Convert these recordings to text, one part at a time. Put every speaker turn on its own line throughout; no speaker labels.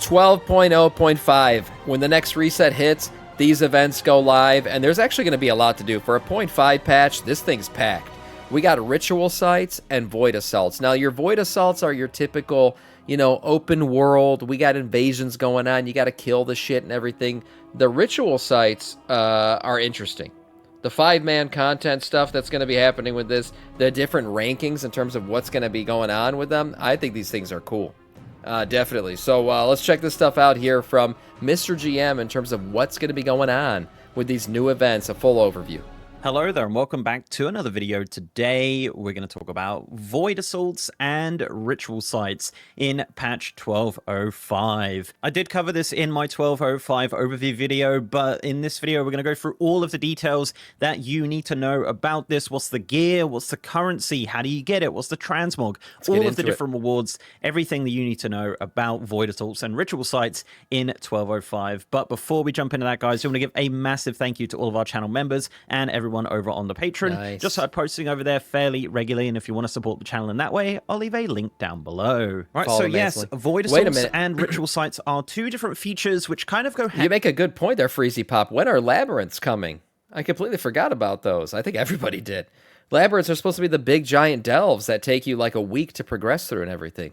12.0.5. When the next reset hits, these events go live, and there's actually going to be a lot to do. For a 0.5 patch, this thing's packed. We got ritual sites and void assaults. Now, your void assaults are your typical, open world. We got invasions going on. You got to kill the shit and everything. The ritual sites are interesting. The 5-man content stuff that's going to be happening with this, the different rankings in terms of what's going to be going on with them, I think these things are cool. Definitely. So let's check this stuff out here from Mr. GM in terms of what's going to be going on with these new events, a full overview.
Hello there and welcome back to another video. Today we're going to talk about void assaults and ritual sites in patch 12.05. I did cover this in my 12.05 overview video, but in this video we're going to go through all of the details that you need to know about this. What's the gear? What's the currency? How do you get it? What's the transmog? All of the different rewards, everything that you need to know about void assaults and ritual sites in 12.05. But before we jump into that, guys, I want to give a massive thank you to all of our channel members and everyone over on the Patreon.
Nice.
Just started posting over there fairly regularly, and if you want to support the channel in that way, I'll leave a link down below. Right, so yes, void assaults and ritual sites are two different features which kind of go hand.
You make a good point there, Freezy Pop. When are labyrinths coming? I completely forgot about those. I think everybody did. Labyrinths are supposed to be the big giant delves that take you like a week to progress through and everything.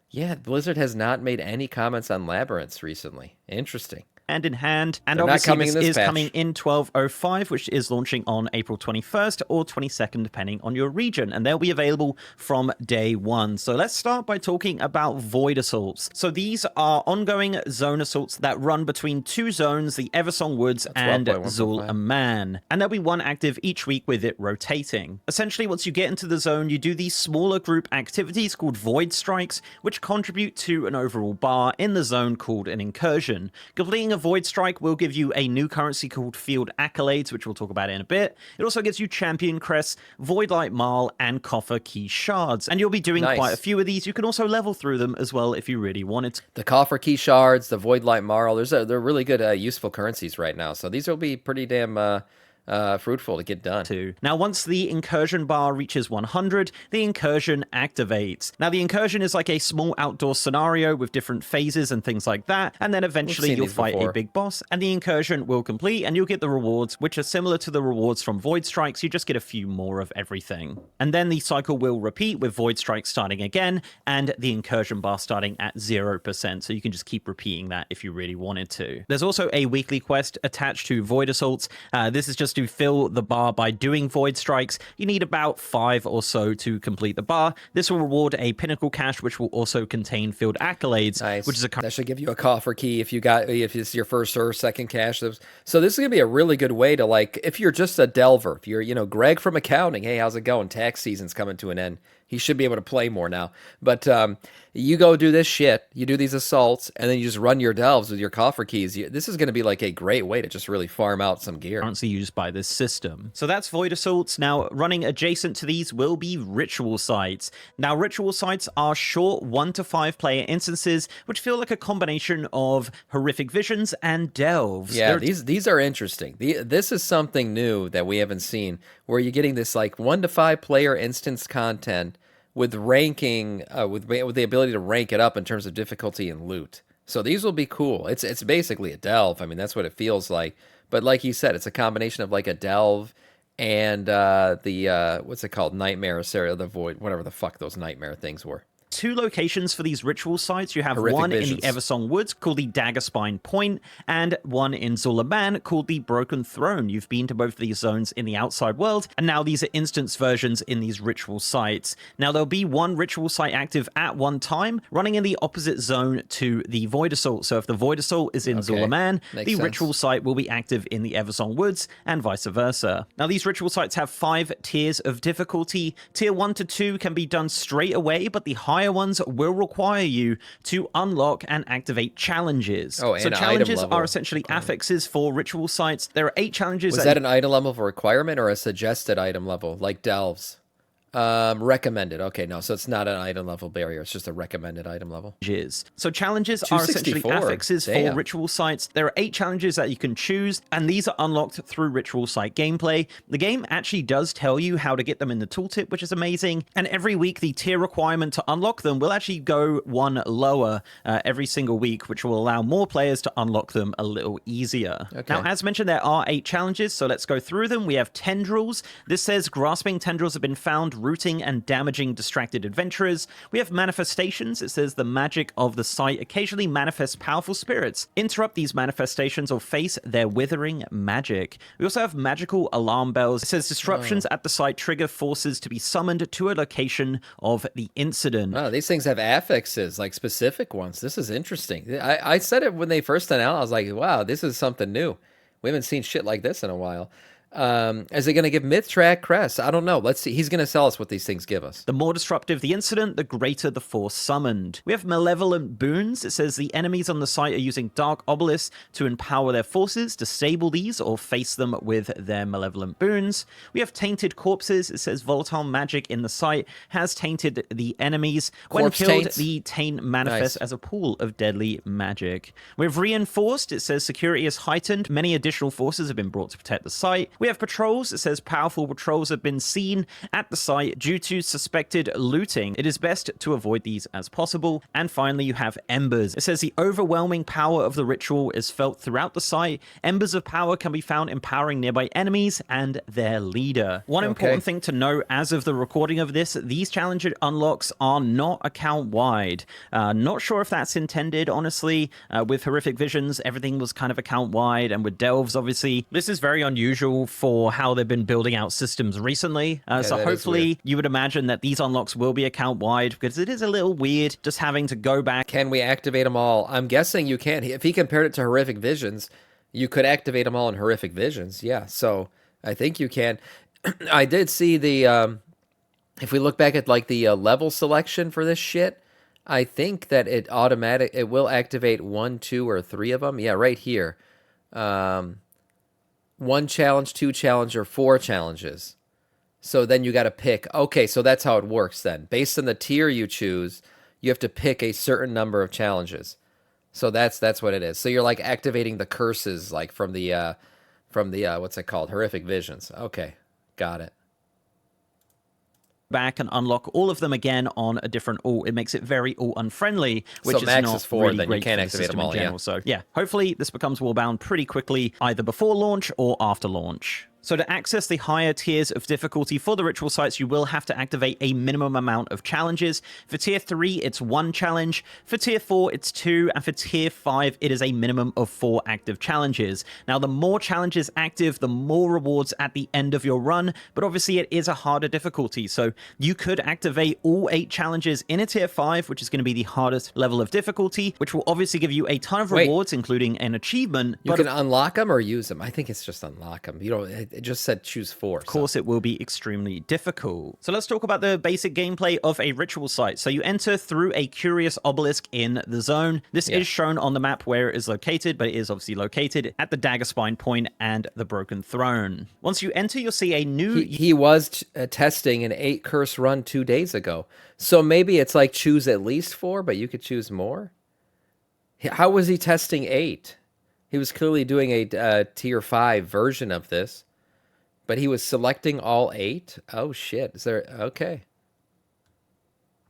Yeah, Blizzard has not made any comments on labyrinths recently. Interesting.
Hand in hand, and obviously this is coming in 12.05, which is launching on April 21st or 22nd, depending on your region, and they'll be available from day one. So let's start by talking about void assaults. So these are ongoing zone assaults that run between two zones, the Eversong Woods and Zul'Aman, and there'll be one active each week with it rotating. Essentially, once you get into the zone, you do these smaller group activities called void strikes, which contribute to an overall bar in the zone called an incursion. Completing a void strike will give you a new currency called field accolades, which we'll talk about in a bit. It also gives you champion crests, void light marl, and coffer key shards, and you'll be doing quite a few of these. You can also level through them as well if you really wanted to.
The coffer key shards, the void light marl, they're really good useful currencies right now, so these will be pretty damn fruitful to get done.
Now, once the incursion bar reaches 100, the incursion activates. Now, the incursion is like a small outdoor scenario with different phases and things like that, and then eventually you'll fight a big boss, and the incursion will complete, and you'll get the rewards, which are similar to the rewards from void strikes. You just get a few more of everything. And then the cycle will repeat with void strikes starting again, and the incursion bar starting at 0%, so you can just keep repeating that if you really wanted to. There's also a weekly quest attached to void assaults. This is just to fill the bar by doing void strikes. You need about 5 or so to complete the bar. This will reward a pinnacle cache, which will also contain field accolades, which is
that should give you a coffer key if it's your first or second cache. So this is gonna be a really good way to, like, if you're just a delver, if you're Greg from accounting, hey, how's it going? Tax season's coming to an end. He should be able to play more now. But you go do this shit, you do these assaults, and then you just run your delves with your coffer keys. This is going to be like a great way to just really farm out some gear.
Currency used by this system. So that's void assaults. Now, running adjacent to these will be ritual sites. Now, ritual sites are short 1 to 5 player instances, which feel like a combination of horrific visions and delves.
Yeah, these are interesting. This is something new that we haven't seen, where you're getting this like 1 to 5 player instance content with ranking, with the ability to rank it up in terms of difficulty and loot. So these will be cool. It's basically a delve. I mean, that's what it feels like. But like you said, it's a combination of like a delve and the what's it called? Nightmare area, the void, whatever the fuck those nightmare things were.
2 locations for these ritual sites. You have one in the Eversong Woods called the Daggerspine Point, and one in Zul'Aman called the Broken Throne. You've been to both of these zones in the outside world, and now these are instance versions in these ritual sites. Now, there'll be one ritual site active at one time, running in the opposite zone to the Void Assault. So if the Void Assault is in Zul'Aman, the ritual site will be active in the Eversong Woods, and vice versa. Now, these ritual sites have 5 tiers of difficulty. Tier 1 to 2 can be done straight away, but the higher ones will require you to unlock and activate challenges.
Oh, and
so challenges are essentially affixes for ritual sites. There are 8 challenges.
Was that an item level requirement or a suggested item level, like delves? Recommended. Okay, no, so it's not an item level barrier. It's just a recommended item level.
So challenges are essentially affixes for ritual sites. There are 8 challenges that you can choose, and these are unlocked through ritual site gameplay. The game actually does tell you how to get them in the tooltip, which is amazing. And every week, the tier requirement to unlock them will actually go one lower every single week, which will allow more players to unlock them a little easier. Okay. Now, as mentioned, there are 8 challenges, so let's go through them. We have Tendrils. This says grasping tendrils have been found, rooting and damaging distracted adventurers. We have Manifestations. It says the magic of the site occasionally manifests powerful spirits. Interrupt these manifestations or face their withering magic. We also have Magical Alarm Bells. It says disruptions at the site trigger forces to be summoned to a location of the incident.
Oh, these things have affixes, like specific ones. This is interesting. I said it when they first announced. I was like, wow, this is something new. We haven't seen shit like this in a while. Is it going to give Mythtrack Crest? I don't know. Let's see. He's going to sell us what these things give us.
The more disruptive the incident, the greater the force summoned. We have Malevolent Boons. It says the enemies on the site are using Dark Obelisks to empower their forces, disable these, or face them with their Malevolent Boons. We have Tainted Corpses. It says volatile magic in the site has tainted the enemies. When killed, the taint manifests as a pool of deadly magic. We have Reinforced. It says security is heightened. Many additional forces have been brought to protect the site. We have Patrols. It says powerful patrols have been seen at the site due to suspected looting. It is best to avoid these as possible. And finally, you have Embers. It says the overwhelming power of the ritual is felt throughout the site. Embers of power can be found empowering nearby enemies and their leader. One important thing to know as of the recording of this, these challenge unlocks are not account-wide. Not sure if that's intended, honestly. With Horrific Visions, everything was kind of account-wide, and with Delves, obviously, this is very unusual for how they've been building out systems recently. So hopefully you would imagine that these unlocks will be account-wide, because it is a little weird just having to go back.
Can we activate them all? I'm guessing you can. If he compared it to Horrific Visions, you could activate them all in Horrific Visions. Yeah, so I think you can. I did see the, if we look back at like the level selection for this shit, I think that it will activate 1, 2, or 3 of them. Yeah, right here. 1 challenge, 2 challenge, or 4 challenges. So then you got to pick. Okay, so that's how it works then. Based on the tier you choose, you have to pick a certain number of challenges. So that's what it is. So you're like activating the curses, like from the what's it called? Horrific Visions. Okay, got it.
Back and unlock all of them again on a different alt. It makes it very alt unfriendly, which
so
is
max
not
is 4,
really
then
great
you can't
for
activate them all.
Yeah. So yeah, hopefully this becomes warbound pretty quickly, either before launch or after launch. So to access the higher tiers of difficulty for the ritual sites, you will have to activate a minimum amount of challenges. For tier 3, it's 1 challenge. For tier 4, it's 2. And for tier 5, it is a minimum of 4 active challenges. Now, the more challenges active, the more rewards at the end of your run. But obviously, it is a harder difficulty. So you could activate all 8 challenges in a tier 5, which is going to be the hardest level of difficulty, which will obviously give you a ton of rewards, including an achievement.
You can unlock them or use them. I think it's just unlock them. You know, it just said choose 4.
Of course, it will be extremely difficult. So let's talk about the basic gameplay of a ritual site. So you enter through a curious obelisk in the zone. This is shown on the map where it is located, but it is obviously located at the Dagger Spine Point and the Broken Throne. Once you enter, you'll see a new...
He was testing an 8 curse run 2 days ago. So maybe it's like choose at least 4, but you could choose more? How was he testing 8? He was clearly doing a tier 5 version of this. But he was selecting all 8? Oh, shit. Is there... Okay.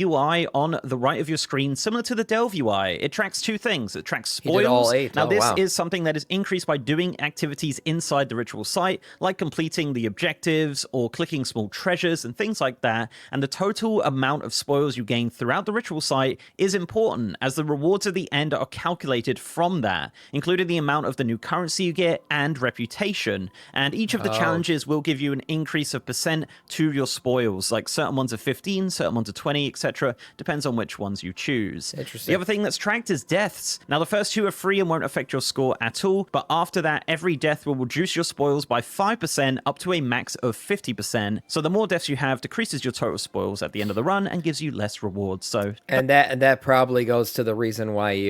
UI on the right of your screen, similar to the Delve UI. It tracks 2 things. It tracks spoils.
He did all 8.
Now, this is something that is increased by doing activities inside the ritual site, like completing the objectives or clicking small treasures and things like that. And the total amount of spoils you gain throughout the ritual site is important, as the rewards at the end are calculated from that, including the amount of the new currency you get and reputation. And each of the challenges will give you an increase of % to your spoils, like certain ones are 15, certain ones are 20, etc. Depends on which ones you choose.
Interesting.
The other thing that's tracked is deaths. Now, the first 2 are free and won't affect your score at all, but after that, every death will reduce your spoils by 5% up to a max of 50%. So the more deaths you have decreases your total spoils at the end of the run and gives you less rewards. So
and that probably goes to the reason why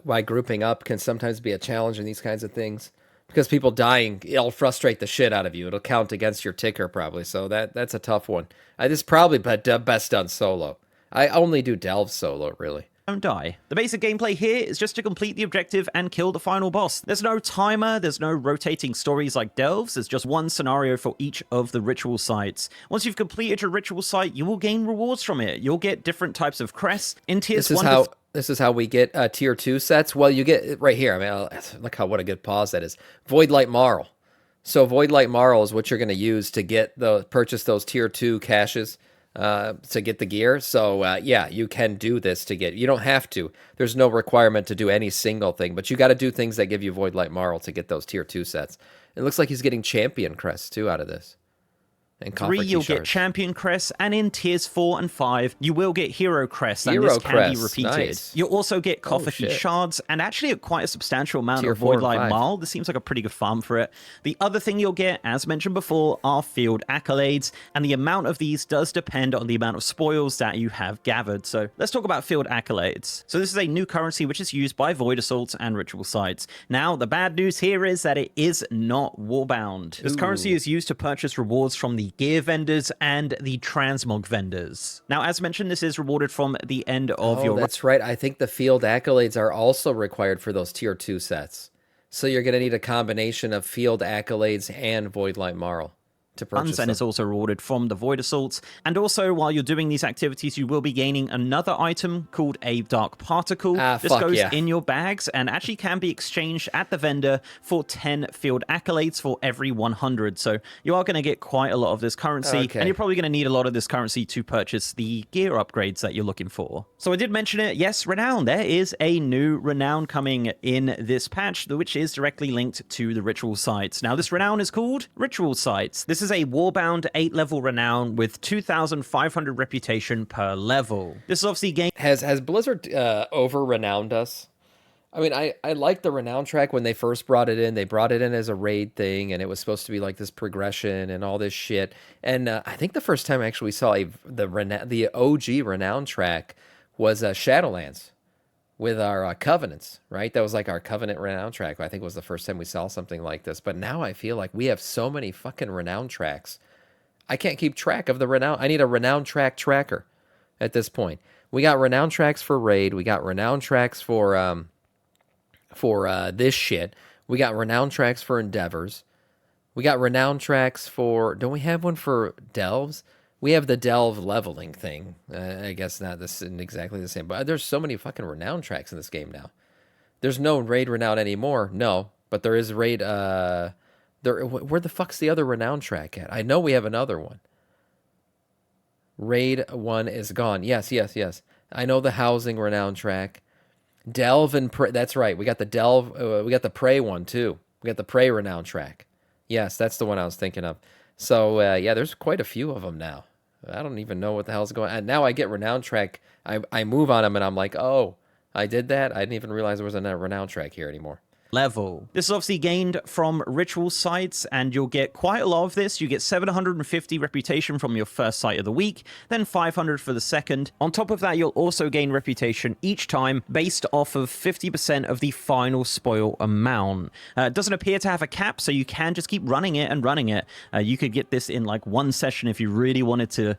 why grouping up can sometimes be a challenge in these kinds of things. Because people dying, it'll frustrate the shit out of you. It'll count against your ticker probably. So that's a tough one. This is probably best done solo. I only do delve solo, really.
Don't die. The basic gameplay here is just to complete the objective and kill the final boss. There's no timer, there's no rotating stories like delves, there's just one scenario for each of the ritual sites. Once you've completed your ritual site, you will gain rewards from it. You'll get different types of crests in tiers 1
This is how we get tier 2 sets. Well, you get right here. I mean, look what a good pause that is. Void Light Marl. So Void Light Marl is what you're going to use to purchase those tier 2 caches to get the gear. So yeah, you can do this you don't have to. There's no requirement to do any single thing, but you got to do things that give you Void Light Marl to get those tier 2 sets. It looks like he's getting champion crests too out of this. And
3, you'll get champion crests, and in tiers 4 and 5, you will get hero crests, and this can be repeated. Nice. You'll also get Kofaki shards, and actually quite a substantial amount of Void Light Marl. This seems like a pretty good farm for it. The other thing you'll get, as mentioned before, are field accolades, and the amount of these does depend on the amount of spoils that you have gathered. So let's talk about field accolades. So this is a new currency which is used by Void Assaults and ritual sites. Now, the bad news here is that it is not warbound. This currency is used to purchase rewards from the gear vendors and the transmog vendors. Now, as mentioned, this is rewarded from the end of your...
that's right. I think the field accolades are also required for those tier 2 sets. So you're going to need a combination of field accolades and Void Light Marl to purchase them.
And is also rewarded from the Void Assaults. And also, while you're doing these activities, you will be gaining another item called a Dark Particle. This goes in your bags and actually can be exchanged at the vendor for 10 field accolades for every 100. So you are going to get quite a lot of this currency, and you're probably going to need a lot of this currency to purchase the gear upgrades that you're looking for. So I did mention it. Yes, Renown. There is a new Renown coming in this patch, which is directly linked to the ritual sites. Now, this Renown is called Ritual Sites. This is a warbound 8-level Renown with 2,500 reputation per level. This is obviously gained...
Has Blizzard over-renowned us? I mean, I like the Renown track when they first brought it in. They brought it in as a raid thing, and it was supposed to be like this progression and all this shit. And I think the first time actually we saw the OG Renown track was Shadowlands with our Covenants, right? That was like our Covenant Renown track. I think it was the first time we saw something like this. But now I feel like we have so many fucking Renown tracks. I can't keep track of the Renown. I need a Renown track tracker at this point. We got Renown tracks for raid. We got Renown tracks for this shit. We got Renown tracks for endeavors. We got Renown tracks for... Don't we have one for delves? We have the delve leveling thing. I guess not this isn't exactly the same, but there's so many fucking Renown tracks in this game now. There's no raid Renown anymore, no, but there is raid. Where the fuck's the other Renown track at? I know we have another one. Raid 1 is gone. Yes. I know the housing Renown track. Delve and Prey. That's right. We got the delve. We got the Prey one too. We got the Prey Renown track. Yes, that's the one I was thinking of. So, yeah, there's quite a few of them now. I don't even know what the hell's going on. And now I get Renown track. I move on them, and I'm like, oh, I did that? I didn't even realize there was a Renown track here anymore.
Level. This is obviously gained from ritual sites, and you'll get quite a lot of this. You get 750 reputation from your first site of the week, then 500 for the second. On top of that, you'll also gain reputation each time based off of 50% of the final spoil amount. It doesn't appear to have a cap, so you can just keep running it and running it. You could get this in like one session if you really wanted to,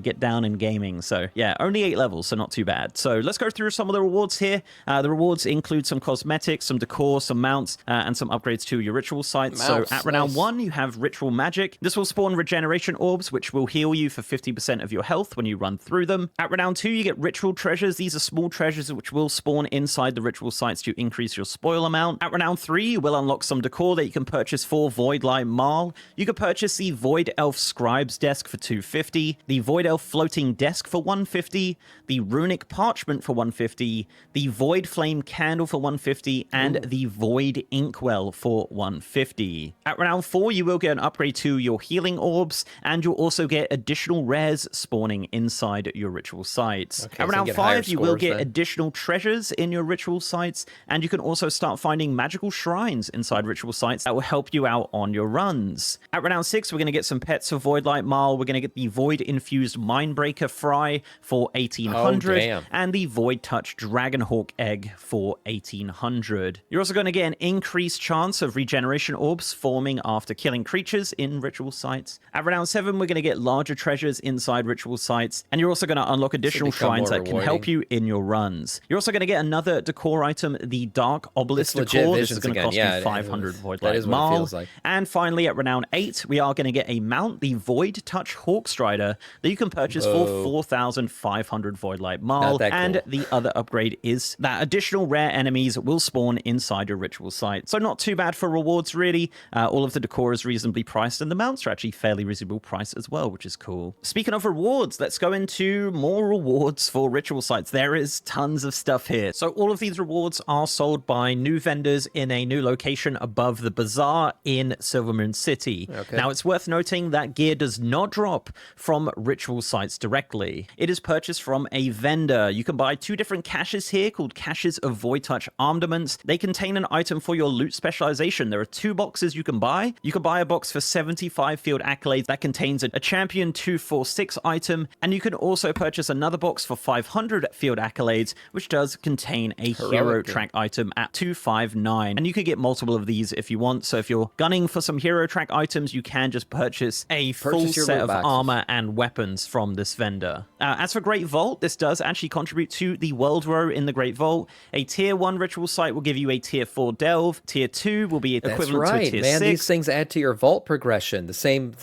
get down in gaming. So yeah, only 8 levels, so not too bad. So let's go through some of the rewards here. The rewards include some cosmetics, some decor, some mounts, and some upgrades to your ritual sites. So at Renown 1, you have Ritual Magic. This will spawn regeneration orbs, which will heal you for 50% of your health when you run through them. At Renown 2, you get Ritual Treasures. These are small treasures which will spawn inside the ritual sites to increase your spoil amount. At Renown 3, you will unlock some decor that you can purchase for Void Light Marl. You can purchase the Void Elf Scribe's Desk for 250, the Void Elf Floating Desk for 150, the Runic Parchment for 150, the Void Flame Candle for 150, and the Void Inkwell for 150. At Renown 4, you will get an upgrade to your healing orbs, and you'll also get additional rares spawning inside your ritual sites. At Renown 5, you will get additional treasures in your ritual sites, and you can also start finding magical shrines inside ritual sites that will help you out on your runs. At Renown 6, we're going to get some pets for Void Light Marl. We're going to get the Void Infused Mindbreaker Fry for 1800, and the Void Touch Dragonhawk Egg for 1800. You're also going going to get an increased chance of regeneration orbs forming after killing creatures in ritual sites. At Renown 7, we're going to get larger treasures inside ritual sites, and you're also going to unlock additional shrines that can help you in your runs. You're also going to get another decor item, the Dark Obelisk decor. This is going to cost you 500 Void Light Marl. Like. And finally, at Renown 8, we are going to get a mount, the Void Touch Hawkstrider, that you can purchase for 4,500 Void Light Marl. Cool. And the other upgrade is that additional rare enemies will spawn inside your ritual site. So not too bad for rewards, really. All of the decor is reasonably priced, and the mounts are actually fairly reasonable price as well, which is cool. Speaking of rewards, let's go into more rewards for ritual sites. There is tons of stuff here. So all of these rewards are sold by new vendors in a new location above the bazaar in Silvermoon City. Okay. Now, it's worth noting that gear does not drop from ritual sites directly. It is purchased from a vendor. You can buy 2 different caches here called caches of Void Touch Armaments. They contain an item for your loot specialization. There are 2 boxes you can buy. You can buy a box for 75 field accolades that contains a champion 246 item, and you can also purchase another box for 500 field accolades, which does contain a hero track item at 259. And you could get multiple of these if you want. So if you're gunning for some hero track items, you can just purchase a full set of armor and weapons from this vendor. As for Great Vault, this does actually contribute to the world row in the Great Vault. A tier 1 ritual site will give you a tier 4 delve. Tier 2 will be equivalent to a tier 6.
These things add to your vault progression. The same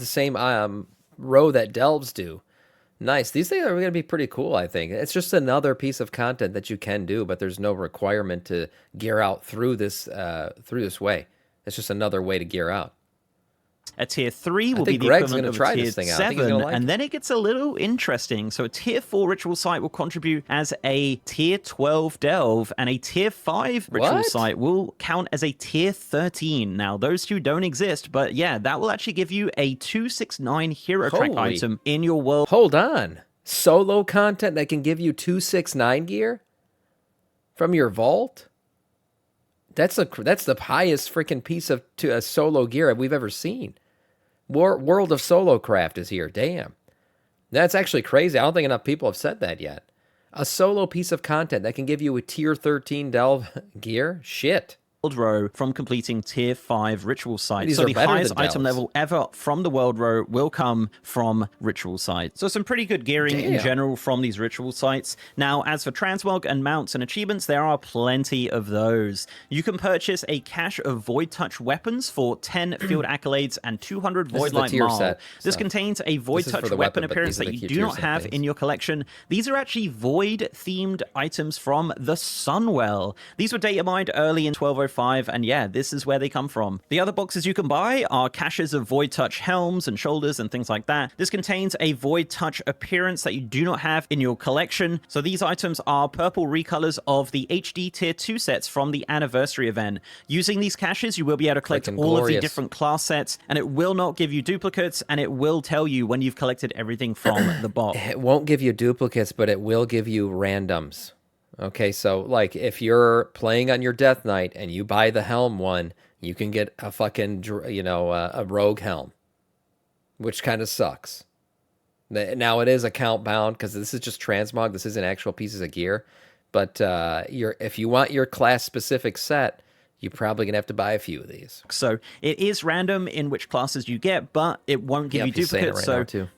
row that delves do. Nice. These things are going to be pretty cool, I think. It's just another piece of content that you can do, but there's no requirement to gear out through this way. It's just another way to gear out.
A tier 3 will be the equivalent of a tier 7, and then it gets a little interesting. So a tier 4 ritual site will contribute as a tier 12 delve, and a tier 5 ritual site will count as a tier 13. Now, those 2 don't exist, but yeah, that will actually give you a 269 hero track item in your world.
Hold on. Solo content that can give you 269 gear from your vault? That's the highest freaking piece of solo gear we've ever seen. World of Solo Craft is here. Damn. That's actually crazy. I don't think enough people have said that yet. A solo piece of content that can give you a tier 13 delve gear? Shit.
World row from completing tier 5 ritual sites. So the highest item level ever from the world row will come from ritual sites. So some pretty good gearing in general from these ritual sites. Now, as for transmog and mounts and achievements, there are plenty of those. You can purchase a cache of Void Touch weapons for 10 field accolades and 200 Void Light Marl. This contains a Void Touch weapon appearance that you do not have in your collection. These are actually Void themed items from the Sunwell. These were data mined early in 1205. And yeah, this is where they come from. The other boxes you can buy are caches of Void Touch helms and shoulders and things like that. This contains a Void Touch appearance that you do not have in your collection. So these items are purple recolors of the HD tier 2 sets from the anniversary event. Using these caches, you will be able to collect all of the different class sets, and it will not give you duplicates, and it will tell you when you've collected everything from the box.
It won't give you duplicates, but it will give you randoms. Okay, so like if you're playing on your Death Knight and you buy the helm one, you can get a fucking, a rogue helm, which kind of sucks. Now it is account bound because this is just transmog. This isn't actual pieces of gear. But if you want your class specific set, you're probably going to have to buy a few of these.
So it is random in which classes you get, but it won't give you duplicates.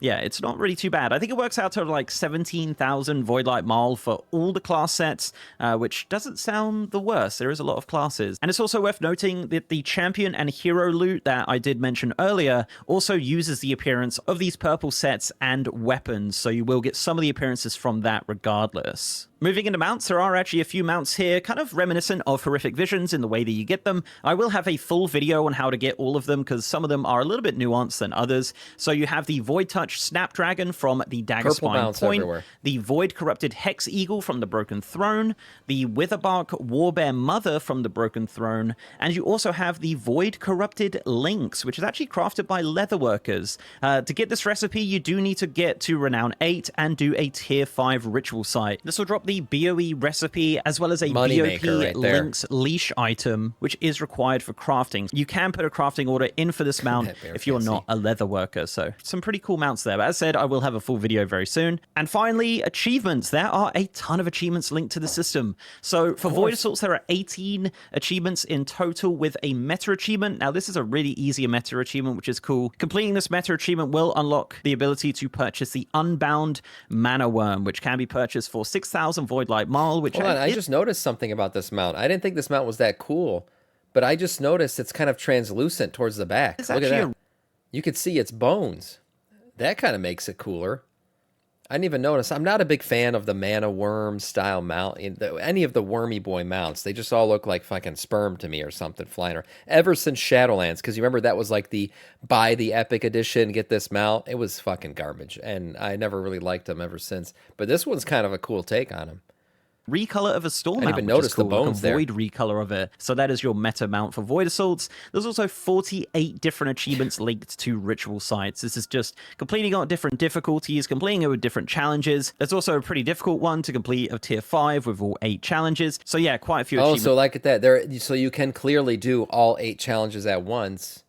Yeah, it's not really too bad. I think it works out to like 17,000 Void Light Marl for all the class sets, which doesn't sound the worst. There is a lot of classes. And it's also worth noting that the champion and hero loot that I did mention earlier also uses the appearance of these purple sets and weapons. So you will get some of the appearances from that regardless. Moving into mounts, there are actually a few mounts here, kind of reminiscent of Horrific Visions in the way that you get them. I will have a full video on how to get all of them, because some of them are a little bit nuanced than others. So you have the Void Touch Snapdragon from the Daggerspine Point, everywhere. The Void Corrupted Hex Eagle from the Broken Throne, the Witherbark Warbear Mother from the Broken Throne, and you also have the Void Corrupted Lynx, which is actually crafted by leatherworkers. To get this recipe, you do need to get to Renown 8 and do a Tier 5 ritual site. This will drop the BOE recipe as well as a BOP Lynx leash item item, which is required for crafting. You can put a crafting order in for this mount if you're not a leather worker. So some pretty cool mounts there. But as said, I will have a full video very soon. And finally, achievements. There are a ton of achievements linked to the system. So for Void Assaults, there are 18 achievements in total with a meta achievement. Now, this is a really easy meta achievement, which is cool. Completing this meta achievement will unlock the ability to purchase the Unbound Mana Worm, which can be purchased for 6,000 Void Light Marl, which
I just noticed something about this mount. I didn't think this mount was that cool, but I just noticed it's kind of translucent towards the back. Look at that. You can see its bones. That kind of makes it cooler. I didn't even notice. I'm not a big fan of the Mana Worm style mount. Any of the Wormy Boy mounts, they just all look like fucking sperm to me or something flying around. Ever since Shadowlands, because you remember that was like the buy the Epic Edition, get this mount. It was fucking garbage, and I never really liked them ever since. But this one's kind of a cool take on him.
Recolor of a storm mount,
even notice
cool,
the bones
like a void recolor of it. So that is your meta mount for Void Assaults. There's also 48 different achievements linked to ritual sites. This is just completing on different difficulties, completing it with different challenges. There's also a pretty difficult one to complete of tier 5 with all 8 challenges. So yeah, quite a few achievements.
So like at that, so you can clearly do all 8 challenges at once,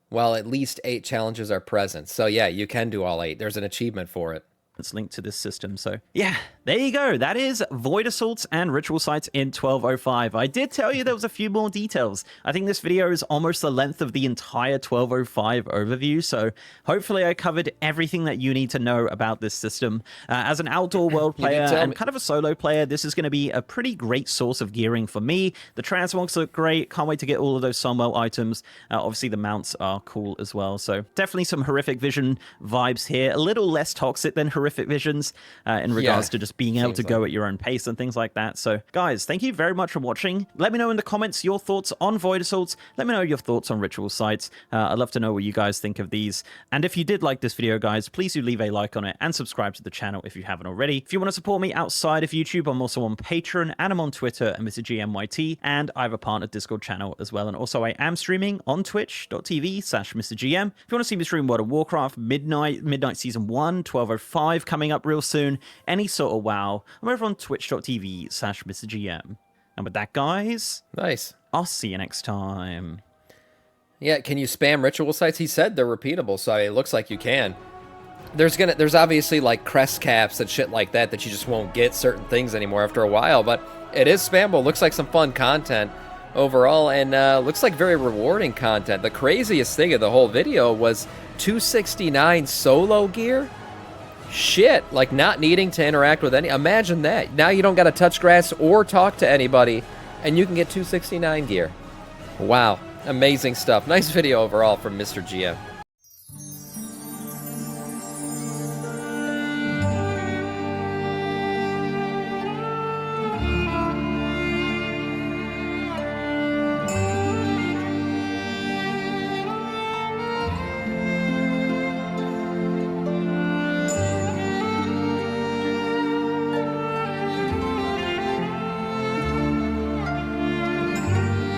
while at least 8 challenges are present. So yeah, you can do all 8. There's an achievement for it.
It's linked to this system. So yeah, there you go. That is Void Assaults and Ritual Sites in 1205. I did tell you there was a few more details. I think this video is almost the length of the entire 1205 overview. So hopefully I covered everything that you need to know about this system. As an outdoor world player and kind of a solo player, this is going to be a pretty great source of gearing for me. The Transmogs look great. Can't wait to get all of those Sunwell items. Obviously the mounts are cool as well. So definitely some Horrific Vision vibes here. A little less toxic than Horrific Visions in regards to just being able to go at your own pace and things like that. So guys, thank you very much for watching. Let me know in the comments your thoughts on Void Assaults. Let me know your thoughts on Ritual Sites. I'd love to know what you guys think of these. And if you did like this video, guys, please do leave a like on it and subscribe to the channel if you haven't already. If you want to support me outside of YouTube, I'm also on Patreon and I'm on Twitter at MrGMYT, and I have a partner Discord channel as well. And also I am streaming on twitch.tv/MrGM. If you want to see me stream World of Warcraft, Midnight Season 1, 1205, coming up real soon, any sort of WoW, I'm over on twitch.tv/MrGM. And with that, guys,
nice.
I'll see you next time.
Yeah, can you spam ritual sites? He said they're repeatable, so it looks like you can. There's obviously like crest caps and shit like that you just won't get certain things anymore after a while, but it is spammable. Looks like some fun content overall, and looks like very rewarding content. The craziest thing of the whole video was 269 solo gear. Shit, like not needing to interact with any. Imagine that. Now you don't got to touch grass or talk to anybody, and you can get 269 gear. Wow, amazing stuff. Nice video overall from Mr. GM.